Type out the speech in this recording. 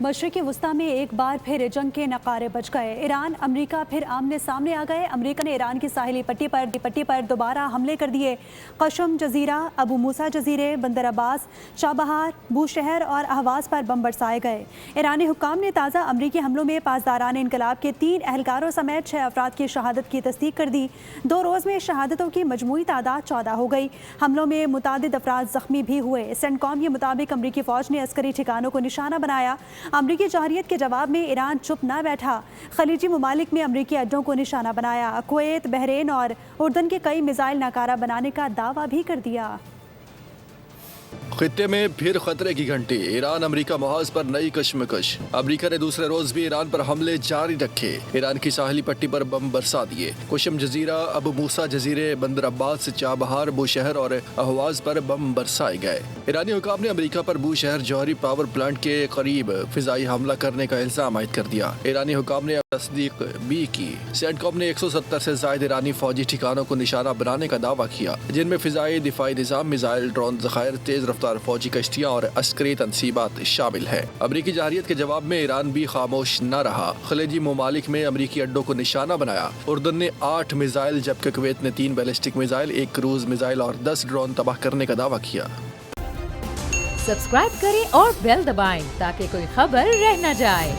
मशरिक़ी वस्ता में एक बार फिर जंग के नकारे बज गए। ईरान अमेरिका फिर आमने सामने आ गए। अमेरिका ने ईरान की साहिली पट्टी पर दोबारा हमले कर दिए। कशम जजीरा, अबू मूसा जजीरे, बंदर अब्बास, चाबहार, बूशहर और अहवाज पर बम बरसाए गए। ईरानी हुक्काम ने ताज़ा अमरीकी हमलों में पासदारान इनकलाब के 3 एहलकारों समेत 6 अफराद की शहादत की तस्दीक कर दी। 2 रोज़ में शहादतों की मजमूई तादाद 14 हो गई। हमलों में मुतादिद अफराद जख्मी भी हुए। सेंटकॉम के मुताबिक अमरीकी फ़ौज ने अस्करी ठिकानों को निशाना बनाया। अमरीकी जौहरियत के जवाब में ईरान चुप न बैठा। खलीजी ममालिक में अमरीकी अड्डों को निशाना बनाया। कुवैत, बहरीन और उर्दन के कई मिसाइल नाकारा बनाने का दावा भी कर दिया। खित्ते में फिर खतरे की घंटी। ईरान अमेरिका मुहाज पर नई कशमकश। अमेरिका ने दूसरे रोज भी ईरान पर हमले जारी रखे। ईरान की साहिली पट्टी पर बम बरसा दिए। कुशम जजीरा, अबू मूसा जजीरे, बंदर अब्बास, चाबहार, बूशहर और अहवाज पर बम बरसाए गए। ईरानी हुकाम ने अमेरिका पर बूशहर जौहरी पावर प्लांट के करीब फिजाई हमला करने का इल्जाम आयद कर दिया। ईरानी हुकाम ने तस्दीक भी की। सेंटकॉम ने 170 से ज्यादा ईरानी फौजी ठिकानों को निशाना बनाने का दावा किया, जिनमें फिजाई दिफाई निजाम, मिसाइल, ड्रोन ज़खायर, तेज रफ्तार फौजी कश्तियां और अस्करी तनसीबात शामिल है। अमरीकी जौहरियत के जवाब में ईरान भी खामोश न रहा। खलीजी ममालिक में अमरीकी अड्डों को निशाना बनाया। उर्दन ने 8 मिसाइल जबकि कुवैत ने 3 बैलिस्टिक मिसाइल, 1 क्रूज मिसाइल और 10 ड्रोन तबाह करने का दावा किया। सब्सक्राइब करें और बेल दबाएं ताकि कोई खबर रह न जाए।